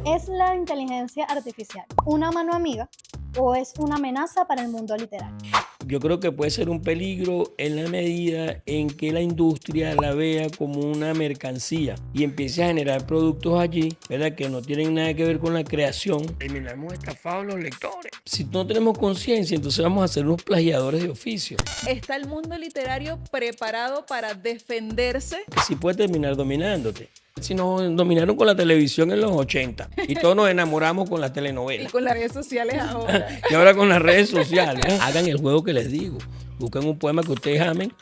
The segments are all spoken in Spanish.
¿Es la inteligencia artificial una mano amiga o es una amenaza para el mundo literario? Yo creo que puede ser un peligro en la medida en que la industria la vea como una mercancía y empiece a generar productos allí, ¿verdad? Que no tienen nada que ver con la creación. Terminamos estafados los lectores. Si no tenemos conciencia, entonces vamos a ser unos plagiadores de oficio. ¿Está el mundo literario preparado para defenderse? Sí puede terminar dominándote. Si nos dominaron con la televisión en los 80 y todos nos enamoramos con las Y telenovelas. con las redes sociales ahora. Y ahora con las redes sociales, hagan el juego que les digo. Busquen un poema que ustedes amen,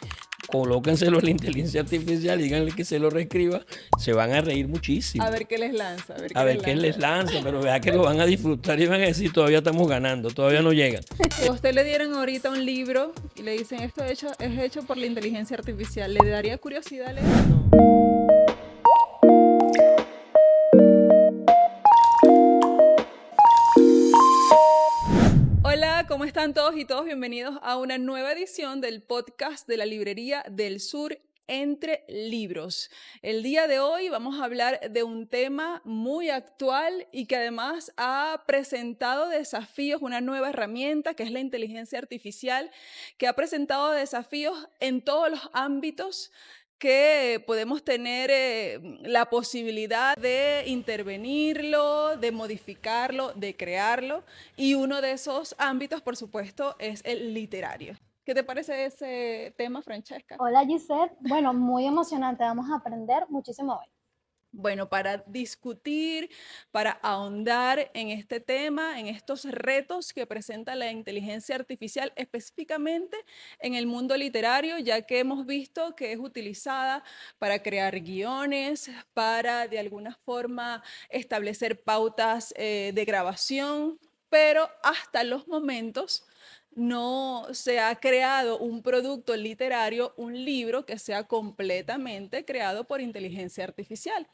colóquenselo a la inteligencia artificial, díganle que se lo reescriba, se van a reír muchísimo. A ver qué les lanza. A ver qué les lanza, pero vea que lo van a disfrutar y van a decir, todavía estamos ganando, todavía no llegan. Si a usted le dieran ahorita un libro y le dicen esto es hecho por la inteligencia artificial, ¿le daría curiosidad leerlo? Hola, ¿cómo están todos y todos? Bienvenidos a una nueva edición del podcast de la Librería del Sur Entre Libros. El día de hoy vamos a hablar de un tema muy actual y que además ha presentado desafíos, una nueva herramienta que es la inteligencia artificial, que ha presentado desafíos en todos los ámbitos que podemos tener la posibilidad de intervenirlo, de modificarlo, de crearlo. Y uno de esos ámbitos, por supuesto, es el literario. ¿Qué te parece ese tema, Francesca? Hola Gisette, bueno, muy emocionante, vamos a aprender muchísimo hoy. Bueno, para discutir, para ahondar en este tema, en estos retos que presenta la inteligencia artificial, específicamente en el mundo literario, ya que hemos visto que es utilizada para crear guiones, para de alguna forma establecer pautas de grabación, pero hasta los momentos no se ha creado un producto literario, un libro que sea completamente creado por inteligencia artificial.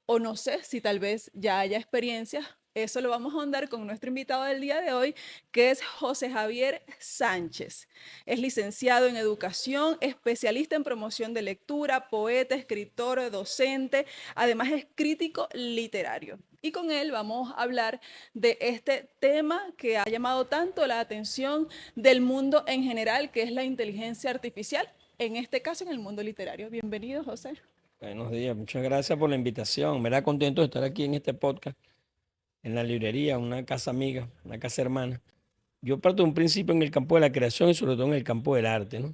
O no sé si tal vez ya haya experiencias. Eso lo vamos a ahondar con nuestro invitado del día de hoy, que es José Javier Sánchez. Es licenciado en educación, especialista en promoción de lectura, poeta, escritor, docente, además es crítico literario. Y con él vamos a hablar de este tema que ha llamado tanto la atención del mundo en general, que es la inteligencia artificial, en este caso en el mundo literario. Bienvenido, José. Buenos días, muchas gracias por la invitación. Me da contento de estar aquí en este podcast, en la librería, una casa amiga, una casa hermana. Yo parto de un principio en el campo de la creación y sobre todo en el campo del arte, ¿no?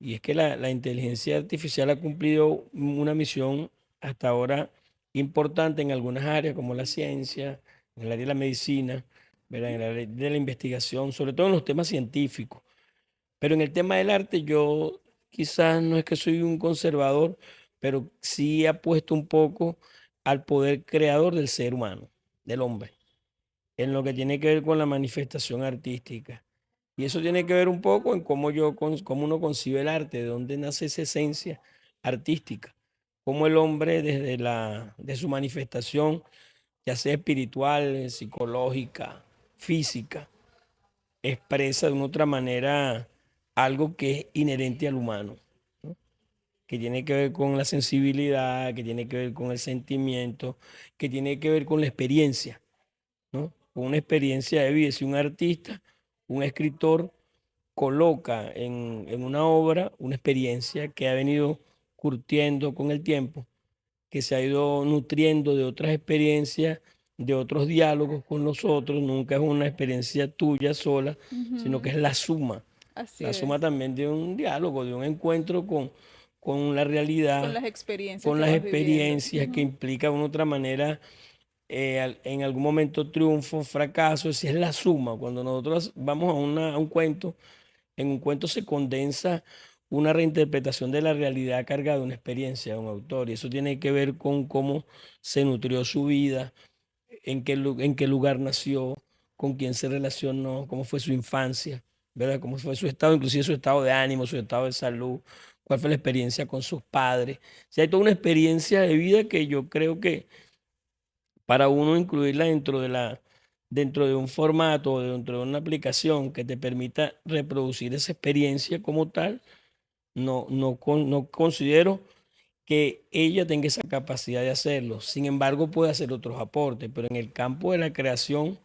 Y es que la inteligencia artificial ha cumplido una misión hasta ahora importante en algunas áreas, como la ciencia, en el área de la medicina, ¿verdad? En el área de la investigación, sobre todo en los temas científicos. Pero en el tema del arte, yo quizás no es que soy un conservador, pero sí apuesto un poco al poder creador del ser humano, del hombre, en lo que tiene que ver con la manifestación artística. Y eso tiene que ver un poco en cómo uno concibe el arte, de dónde nace esa esencia artística, cómo el hombre de su manifestación, ya sea espiritual, psicológica, física, expresa de una otra manera algo que es inherente al humano, ¿no? Que tiene que ver con la sensibilidad, que tiene que ver con el sentimiento, que tiene que ver con la experiencia, ¿no? Con una experiencia de vida. Si un artista, un escritor coloca en una obra una experiencia que ha venido curtiendo con el tiempo, que se ha ido nutriendo de otras experiencias, de otros diálogos con los otros, nunca es una experiencia tuya sola, sino que es Así la suma es, también de un diálogo, de un encuentro con la con realidad, las experiencias con que las vas viviendo. experiencias que implica de una otra manera en algún momento triunfo, fracaso, esa es la suma. Cuando nosotros vamos a un cuento, en un cuento se condensa una reinterpretación de la realidad cargada de una experiencia de un autor, y eso tiene que ver con cómo se nutrió su vida, en qué lugar nació, con quién se relacionó, cómo fue su infancia, ¿verdad? Cómo fue su estado, inclusive su estado de ánimo, su estado de salud, cuál fue la experiencia con sus padres. O sea, hay toda una experiencia de vida que yo creo que para uno incluirla dentro de un formato o dentro de una aplicación que te permita reproducir esa experiencia como tal, no considero que ella tenga esa capacidad de hacerlo. Sin embargo, puede hacer otros aportes, pero en el campo de la creación,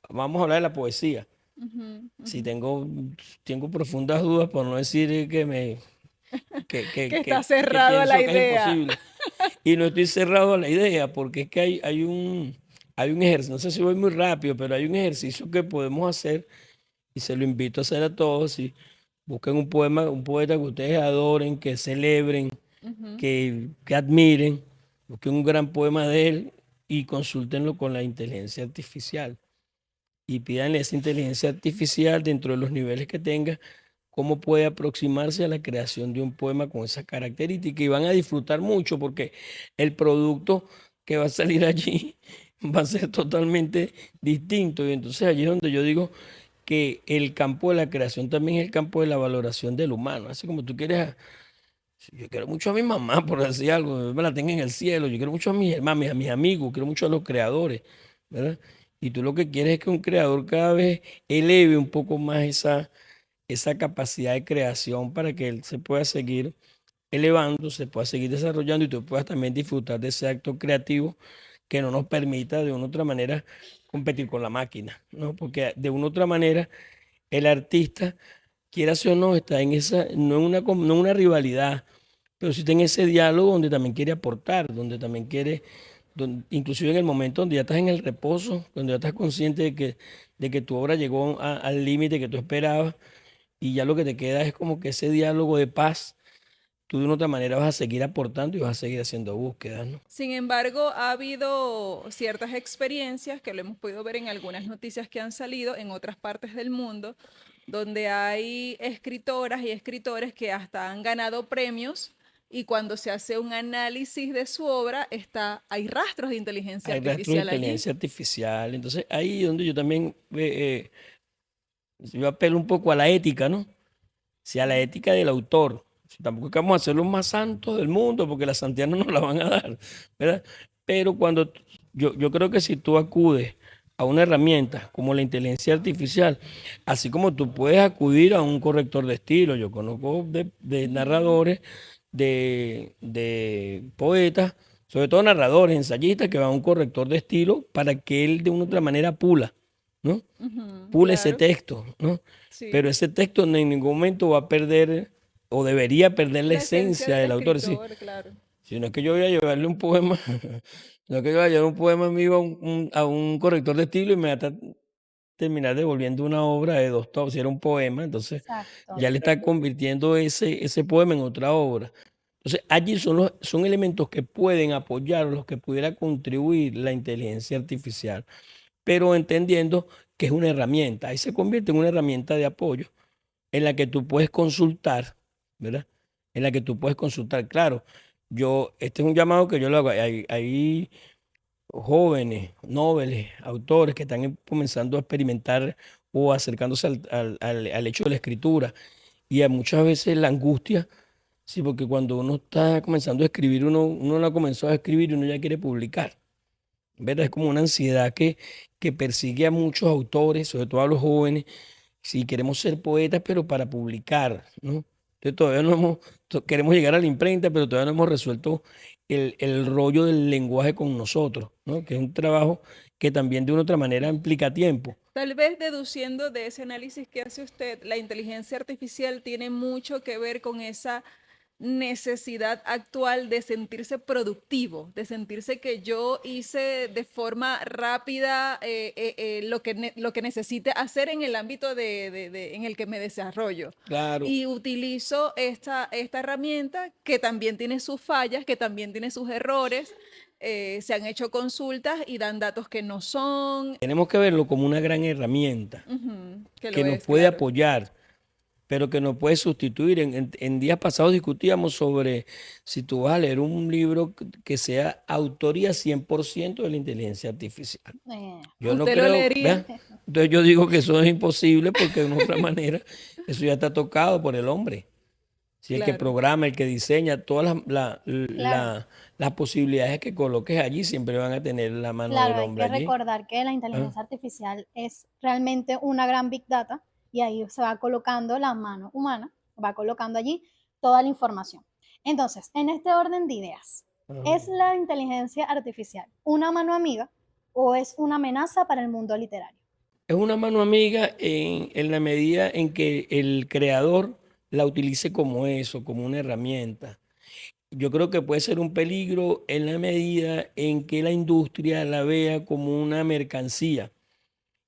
vamos a hablar de la poesía. Ujú, Si ujú. tengo profundas dudas, por no decir Que está que cerrado a la pienso que es idea. imposible. Y no estoy cerrado a la idea, porque es que hay un ejercicio, no sé si voy muy rápido, pero hay un ejercicio que podemos hacer y se lo invito a hacer a todos. Si busquen un poema, un poeta que ustedes adoren, que celebren, Ujú. que admiren, busquen un gran poema de él y consúltenlo con la inteligencia artificial. Y pídanle a esa inteligencia artificial, dentro de los niveles que tenga, cómo puede aproximarse a la creación de un poema con esas características. Y van a disfrutar mucho porque el producto que va a salir allí va a ser totalmente distinto. Y entonces allí es donde yo digo que el campo de la creación también es el campo de la valoración del humano. Así como tú quieres, yo quiero mucho a mi mamá, por decir algo, yo me la tengo en el cielo, yo quiero mucho a mis hermanos, a mis amigos, quiero mucho a los creadores, ¿verdad? Y tú lo que quieres es que un creador cada vez eleve un poco más esa capacidad de creación para que él se pueda seguir elevando, se pueda seguir desarrollando y tú puedas también disfrutar de ese acto creativo que no nos permita de una u otra manera competir con la máquina, ¿no? Porque de una u otra manera el artista, quiera o no, está en esa, no en una rivalidad, pero sí está en ese diálogo donde también quiere aportar, donde también quiere, inclusive en el momento donde ya estás en el reposo, donde ya estás consciente de que tu obra llegó al límite que tú esperabas y ya lo que te queda es como que ese diálogo de paz, tú de una otra manera vas a seguir aportando y vas a seguir haciendo búsquedas, ¿no? Sin embargo, ha habido ciertas experiencias que lo hemos podido ver en algunas noticias que han salido en otras partes del mundo, donde hay escritoras y escritores que hasta han ganado premios y cuando se hace un análisis de su obra hay rastros de inteligencia Hay rastros de artificial allí. inteligencia artificial, entonces ahí donde yo también yo apelo un poco a la ética, ¿no? Sí, a la ética del autor. Si tampoco es que vamos a ser los más santos del mundo, porque la santidad no nos la van a dar, ¿verdad? Pero yo creo que si tú acudes a una herramienta como la inteligencia artificial, así como tú puedes acudir a un corrector de estilo, yo conozco de Ujú, narradores, de poetas, sobre todo narradores, ensayistas, que van a un corrector de estilo para que él de una u otra manera pula, ¿no? ujú, Pule ese claro, texto, ¿no? Pero sí. ese texto en ningún momento va a perder o debería perder la La esencia esencia del del autor. Sí, escritor, claro. si no es que yo voy a llevarle un poema, no es que yo voy a llevar un poema mío a un corrector de estilo y me va a terminar devolviendo una obra de 2 tomos. Si era un poema, entonces Exacto. ya le está convirtiendo ese poema en otra obra. Entonces, allí son elementos que pueden apoyar, los que pudiera contribuir la inteligencia artificial, pero entendiendo que es una herramienta. Ahí se convierte en una herramienta de apoyo en la que tú puedes consultar, ¿verdad? En la que tú puedes consultar. Claro, este es un llamado que yo lo hago. Hay jóvenes, noveles, autores que están comenzando a experimentar o acercándose al hecho de la escritura. Y hay muchas veces la angustia, sí, porque cuando uno está comenzando a escribir, uno la comenzó a escribir y uno ya quiere publicar. ¿Verdad? Es como una ansiedad que persigue a muchos autores, sobre todo a los jóvenes, si queremos ser poetas, pero para publicar, ¿no? Entonces todavía no queremos llegar a la imprenta, pero todavía no hemos resuelto el rollo del lenguaje con nosotros, ¿no? Que es un trabajo que también de una u otra manera implica tiempo. Tal vez deduciendo de ese análisis que hace usted, la inteligencia artificial tiene mucho que ver con esa necesidad actual de sentirse productivo, de sentirse que yo hice de forma rápida lo que necesite hacer en el ámbito en el que me desarrollo. Claro, Y utilizo esta herramienta que también tiene sus fallas, que también tiene sus errores. Se han hecho consultas y dan datos que no son, tenemos que verlo como una gran herramienta ujú, que lo que nos es, puede claro. apoyar, pero que no puede sustituir. En días pasados discutíamos sobre si tú vas a leer un libro que sea autoría 100% de la inteligencia artificial. Yo no ¿Usted lo creo, leería? ¿verdad? Entonces yo digo que eso es imposible porque de una otra manera eso ya está tocado por el hombre. Si el que Claro. programa, el que diseña, todas Claro, las posibilidades que coloques allí siempre van a tener la mano claro, del hay hombre que allí. recordar que la ¿Ah? inteligencia artificial es realmente una gran big data y ahí se va colocando la mano humana, va colocando allí toda la información. Entonces, en este orden de ideas, ¿es la inteligencia artificial una mano amiga o es una amenaza para el mundo literario? Es una mano amiga en la medida en que el creador la utilice como eso, como una herramienta. Yo creo que puede ser un peligro en la medida en que la industria la vea como una mercancía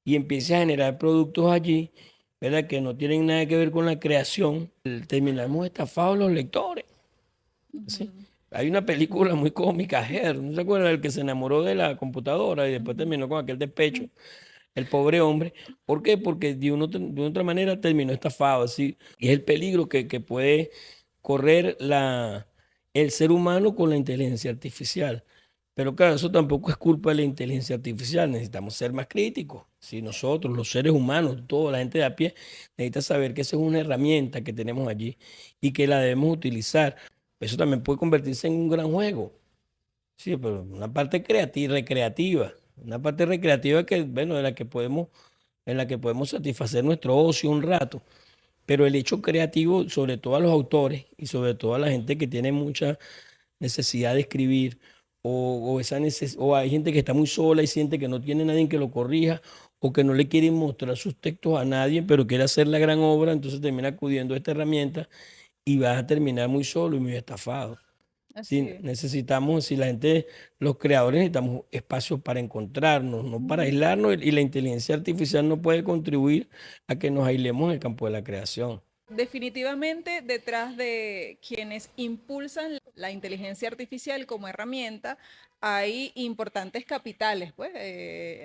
y empiece a generar productos allí, ¿verdad? Que no tienen nada que ver con la creación. Terminamos estafados los lectores. ¿Sí? Ujú. Hay una película muy cómica, Her, ¿no se acuerdan? El que se enamoró de la computadora y después Ujú. terminó con aquel despecho, el pobre hombre. ¿Por qué? Porque de una otra manera terminó estafado, ¿sí? Y es el peligro que puede correr el ser humano con la inteligencia artificial. Pero claro, eso tampoco es culpa de la inteligencia artificial. Necesitamos ser más críticos. Si nosotros, los seres humanos, toda la gente de a pie, necesita saber que esa es una herramienta que tenemos allí y que la debemos utilizar. Eso también puede convertirse en un gran juego. Sí, pero una parte creativa, recreativa. Una parte recreativa que, bueno, en la que podemos satisfacer nuestro ocio un rato. Pero el hecho creativo, sobre todo a los autores y sobre todo a la gente que tiene mucha necesidad de escribir, o hay gente que está muy sola y siente que no tiene nadie que lo corrija, o que no le quiere mostrar sus textos a nadie, pero quiere hacer la gran obra, entonces termina acudiendo a esta herramienta y vas a terminar muy solo y muy estafado. Así Sí, es. necesitamos, si la gente, los creadores necesitamos espacios para encontrarnos, no para Ujú. aislarnos, y la inteligencia artificial no puede contribuir a que nos aislemos en el campo de la creación. Definitivamente, detrás de quienes impulsan la inteligencia artificial como herramienta, hay importantes capitales, pues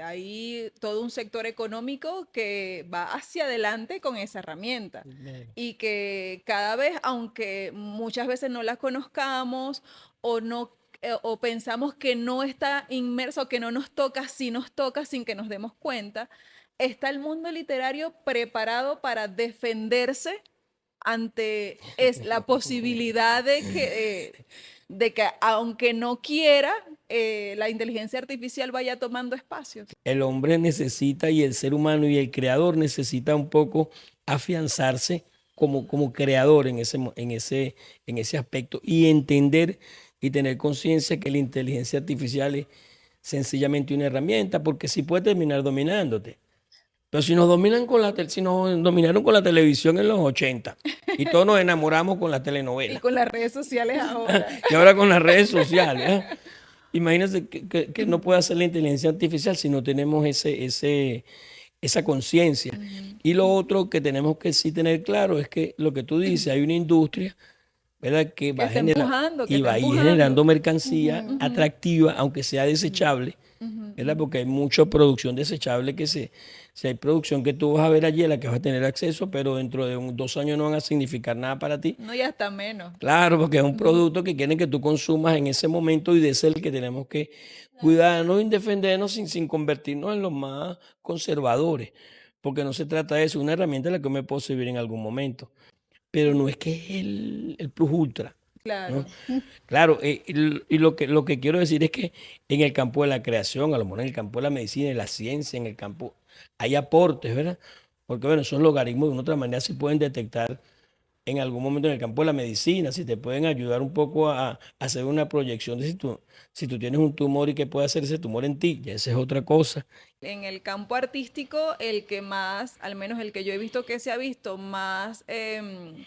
hay todo un sector económico que va hacia adelante con esa herramienta Claro. y que cada vez, aunque muchas veces no la conozcamos o no o pensamos que no está inmerso, que no nos toca, sí nos toca sin que nos demos cuenta, está el mundo literario preparado para defenderse ante la posibilidad de que aunque no quiera, la inteligencia artificial vaya tomando espacios. El hombre necesita y el ser humano y el creador necesita un poco afianzarse como creador en ese aspecto y entender y tener conciencia que la inteligencia artificial es sencillamente una herramienta, porque sí puede terminar dominándote. Pero si nos dominaron con la televisión en los 80 y todos nos enamoramos con la Y telenovela con las redes sociales ahora. y ahora con las redes sociales, ¿eh? Imagínense que no puede hacer la inteligencia artificial si no tenemos esa conciencia. Ujú. Y lo otro que tenemos que sí tener claro es que lo que tú dices, hay una industria, ¿verdad? Que Que va a está generar empujando, que y está va a ir empujando. generando mercancía Ujú. Ujú, atractiva, aunque sea desechable, ujú, ¿verdad? ujú. Porque hay mucha producción desechable si hay producción que tú vas a ver allí a la que vas a tener acceso, pero dentro de 2 años no van a significar nada para ti. No, y hasta menos. Claro, porque es un Ujú. producto que quieren que tú consumas en ese momento y de ese es el que tenemos que cuidarnos y defendernos sin convertirnos en los más conservadores, porque no se trata de eso, es una herramienta en la que me puedo servir en algún momento, pero no es que es el plus ultra, ¿no? Claro. Claro, y lo que quiero decir es que en el campo de la creación, a lo mejor en el campo de la medicina y la ciencia, en el campo, hay aportes, ¿verdad? Porque bueno, esos logaritmos de una otra manera se pueden detectar en algún momento en el campo de la medicina, si te pueden ayudar un poco a hacer una proyección de si tú tienes un tumor y qué puede hacer ese tumor en ti, ya esa es otra cosa. En el campo artístico, el que más, al menos el que yo he visto que se ha visto más, en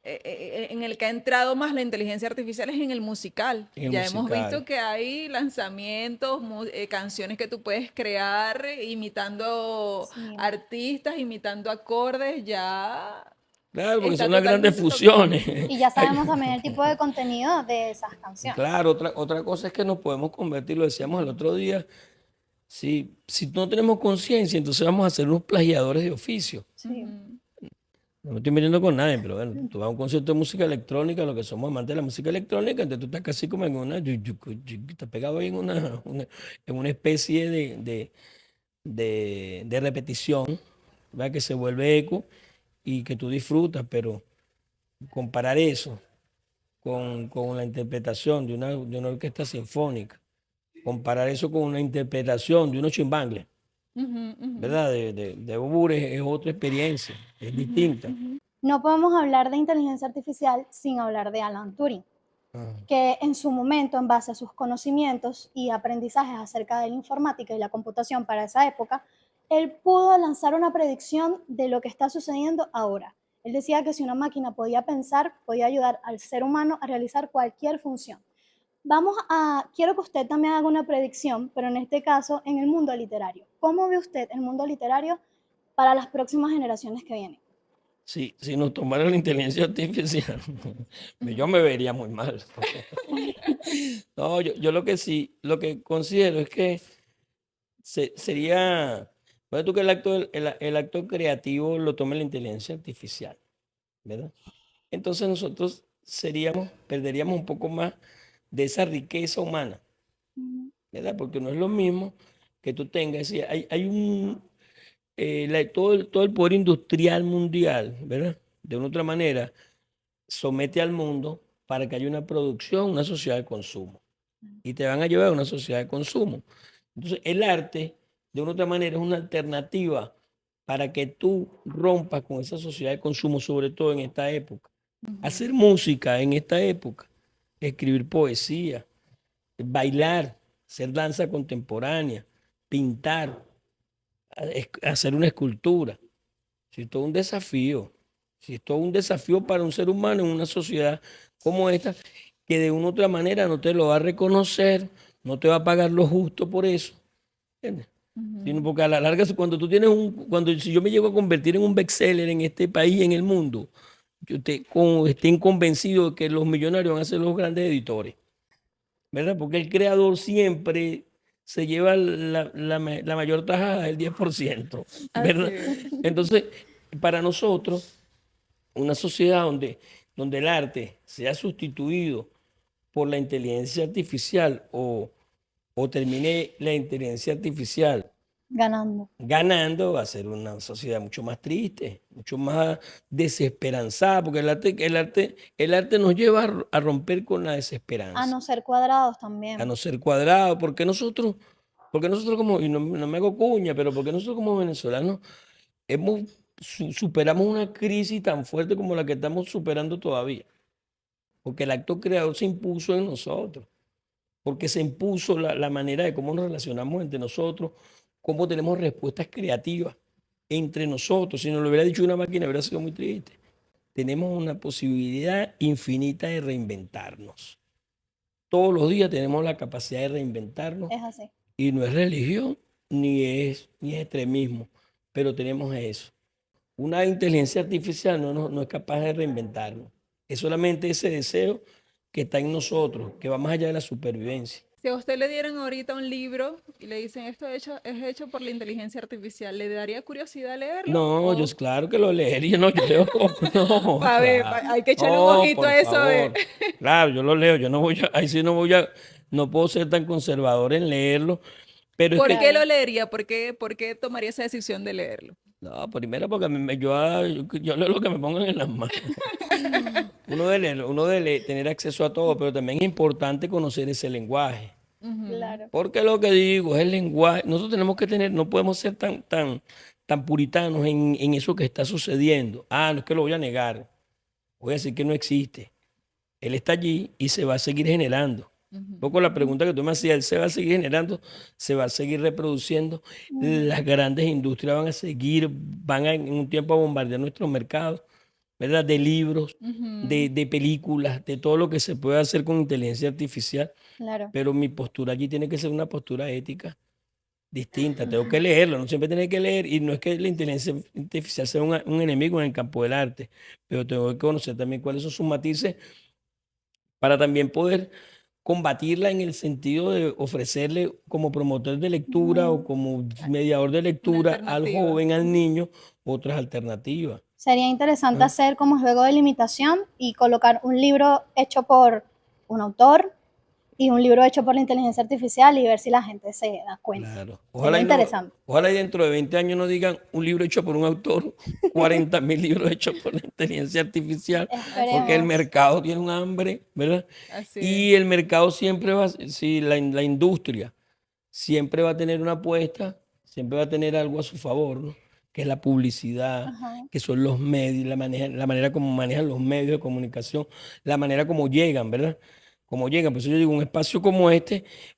el que ha entrado más la inteligencia artificial es en el musical. En el Ya hemos visto musical. que hay lanzamientos, canciones que tú puedes crear imitando Sí. artistas, imitando acordes, ya Claro, porque está son las grandes totalmente tocado. fusiones. Y ya Ay, sabemos también el tipo de contenido de esas canciones. claro, otra cosa es que nos podemos convertir, lo decíamos el otro día, si no tenemos conciencia, entonces vamos a ser unos plagiadores de oficio. Sí. Ujú. No me estoy metiendo con nadie, pero bueno, tú vas a un concierto de música electrónica, lo que somos amantes de la música electrónica, entonces tú estás casi como en estás pegado ahí en una especie de repetición, ¿verdad? Que se vuelve eco y que tú disfrutas, pero comparar eso con la interpretación de una orquesta sinfónica, comparar eso con una interpretación de unos chimbangles, Ujú, ujú, ¿verdad? De Bob es otra experiencia, es ujú, distinta. ujú. No podemos hablar de inteligencia artificial sin hablar de Alan Turing, Ah, que en su momento, en base a sus conocimientos y aprendizajes acerca de la informática y la computación para esa época, él pudo lanzar una predicción de lo que está sucediendo ahora. Él decía que si una máquina podía pensar, podía ayudar al ser humano a realizar cualquier función. Quiero que usted también haga una predicción, pero en este caso en el mundo literario. ¿Cómo ve usted el mundo literario para las próximas generaciones que vienen? si nos tomara la inteligencia artificial, yo me vería muy mal. No, yo lo que sí, lo que considero es que sería, bueno, tú que el acto creativo lo tome la inteligencia artificial, ¿verdad? Entonces nosotros perderíamos un poco más de esa riqueza humana, ¿verdad? Porque no es lo mismo que tú tengas, es decir, hay todo el poder industrial mundial, ¿verdad? De una u otra manera, somete al mundo para que haya una producción, una sociedad de consumo. Y te van a llevar a una sociedad de consumo. Entonces, el arte, de una u otra manera, es una alternativa para que tú rompas con esa sociedad de consumo, sobre todo en esta época. Ujú. Hacer música en esta época, escribir poesía, bailar, hacer danza contemporánea, pintar, hacer una escultura. Si es todo un desafío, si es todo un desafío para un ser humano en una sociedad como esta, que de una u otra manera no te lo va a reconocer, no te va a pagar lo justo por eso, ¿entiendes? Sino Ujú. porque a la larga, si yo me llego a convertir en un bestseller en este país, en el mundo, estén convencidos de que los millonarios van a ser los grandes editores, ¿verdad? Porque el creador siempre se lleva la mayor tajada del 10%, Así ¿verdad? es. Entonces, para nosotros, una sociedad donde el arte sea sustituido por la inteligencia artificial o termine la inteligencia artificial Ganando. ganando, va a ser una sociedad mucho más triste, mucho más desesperanzada, porque el arte nos lleva a romper con la A desesperanza, no ser cuadrados a también. no ser cuadrado, porque nosotros como, y no me hago cuña, pero porque nosotros como venezolanos superamos una crisis tan fuerte como la que estamos superando todavía, porque el acto creador se impuso en nosotros, porque se impuso la manera de cómo nos relacionamos entre nosotros, cómo tenemos respuestas creativas entre nosotros. Si nos lo hubiera dicho una máquina, hubiera sido muy triste. Tenemos una posibilidad infinita de reinventarnos. Todos los días tenemos la capacidad de reinventarnos Es así. y no es religión ni es extremismo, pero tenemos eso. Una inteligencia artificial no es capaz de reinventarnos. Es solamente ese deseo que está en nosotros, que va más allá de la supervivencia. Si a usted le dieran ahorita un libro y le dicen esto es hecho por la inteligencia artificial, ¿le daría curiosidad leerlo? No, O claro que lo leería, no, yo leo todo, no, para ver, claro, hay que echarle un no, ojito por a eso a ver. favor, claro, yo lo leo, yo no voy a, ahí sí no puedo ser tan conservador en leerlo, pero es ¿Por qué que, lo leería? ¿Por qué tomaría esa decisión de leerlo? no, primero porque yo leo lo que me pongan en las manos. Tener acceso a todo, pero también es importante conocer ese lenguaje. Ujú. Claro. Porque lo que digo es el lenguaje. Nosotros tenemos que no podemos ser tan puritanos en eso que está sucediendo. No es que lo voy a negar. Voy a decir que no existe. Él está allí y se va a seguir generando. Un Ujú. poco la pregunta que tú me hacías, él se va a seguir generando, se va a seguir reproduciendo. Ujú. Las grandes industrias en un tiempo a bombardear nuestros mercados, ¿verdad? De libros, de, Ujú. de películas, de todo lo que se puede hacer con inteligencia artificial. Claro. Pero mi postura allí tiene que ser una postura ética distinta. Tengo que leerlo, no siempre tiene que leer. Y no es que la inteligencia artificial sea un enemigo en el campo del arte, pero tengo que conocer también cuáles son sus matices para también poder combatirla en el sentido de ofrecerle como promotor de lectura o Ujú. como mediador de Una lectura al alternativa. joven, al niño, otras alternativas. Sería interesante ¿No? hacer como juego de limitación y colocar un libro hecho por un autor y un libro hecho por la inteligencia artificial y ver si la gente se da cuenta. Claro. Sería interesante. Ojalá y dentro de 20 años no digan un libro hecho por un autor, 40.000 libros hechos por la inteligencia artificial, Así porque el es, Esperemos. mercado tiene un hambre, ¿verdad? así es. Y el mercado siempre sí, la industria siempre va a tener una apuesta, siempre va a tener algo a su favor, ¿no? que es la publicidad, Ajá. que son los medios, la manera como manejan los medios de comunicación, la manera como llegan, ¿verdad? Como llegan. Por eso yo digo, un espacio como este es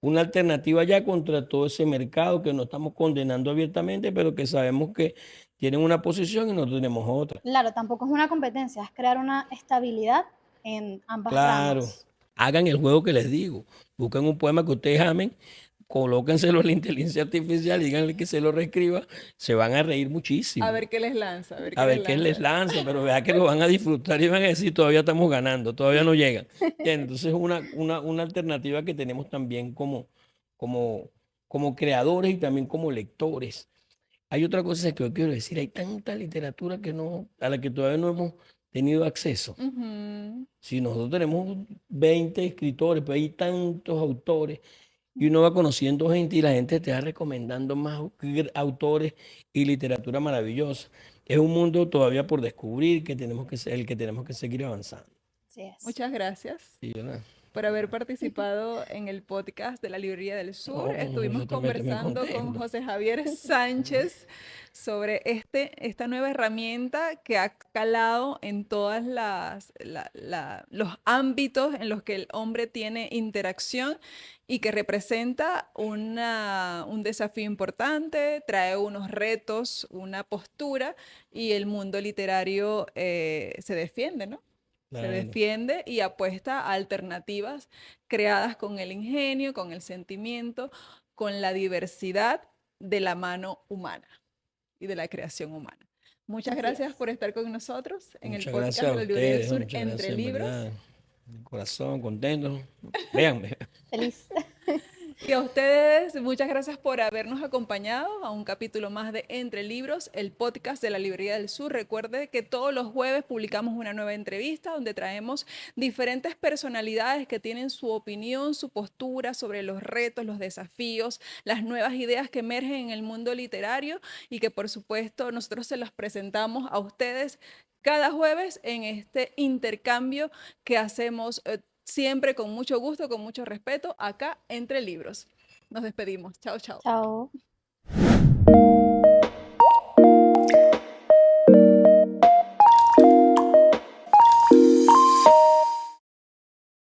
una alternativa ya contra todo ese mercado que no estamos condenando abiertamente, pero que sabemos que tienen una posición y nosotros tenemos otra. Claro, tampoco es una competencia, es crear una estabilidad en ambas Claro, ramas. hagan el juego que les digo. Busquen un poema que ustedes amen, colóquenselo a la inteligencia artificial y díganle que se lo reescriba. Se van a reír A muchísimo. ver qué les lanza, a ver A qué les ver qué les lanza. lanza, pero vea que lo van a disfrutar y van a decir, todavía estamos ganando, todavía no llegan. Entonces es una alternativa que tenemos también como, como creadores y también como lectores. Hay otra cosa que yo quiero decir, hay tanta literatura a la que todavía no hemos tenido acceso. Ujú. Si nosotros tenemos 20 escritores, pero hay tantos autores, y uno va conociendo gente y la gente te va recomendando más autores y literatura maravillosa. Es un mundo todavía por descubrir que el que tenemos que seguir avanzando. Así es. Muchas gracias Sí, ¿verdad? por haber participado en el podcast de la Librería del Sur. No, Estuvimos yo también estoy muy conversando con contento. José Javier Sánchez sobre esta nueva herramienta que ha calado en todas los ámbitos en los que el hombre tiene interacción y que representa un desafío importante, trae unos retos, una postura y el mundo literario se defiende, ¿no? Se Claro. defiende y apuesta a alternativas creadas con el ingenio, con el sentimiento, con la diversidad de la mano humana y de la creación humana. Muchas Así gracias es. por estar con nosotros en el Muchas podcast gracias de a la Librería del ustedes, ¿no? Sur Muchas Entre gracias, en Libros. verdad. De corazón, contento. Véanme. Feliz. Y a ustedes, muchas gracias por habernos acompañado a un capítulo más de Entre Libros, el podcast de la Librería del Sur. Recuerde que todos los jueves publicamos una nueva entrevista donde traemos diferentes personalidades que tienen su opinión, su postura sobre los retos, los desafíos, las nuevas ideas que emergen en el mundo literario y que por supuesto nosotros se las presentamos a ustedes cada jueves en este intercambio que hacemos siempre con mucho gusto, con mucho respeto, acá Entre Libros. Nos despedimos. Chao, chao. Chao.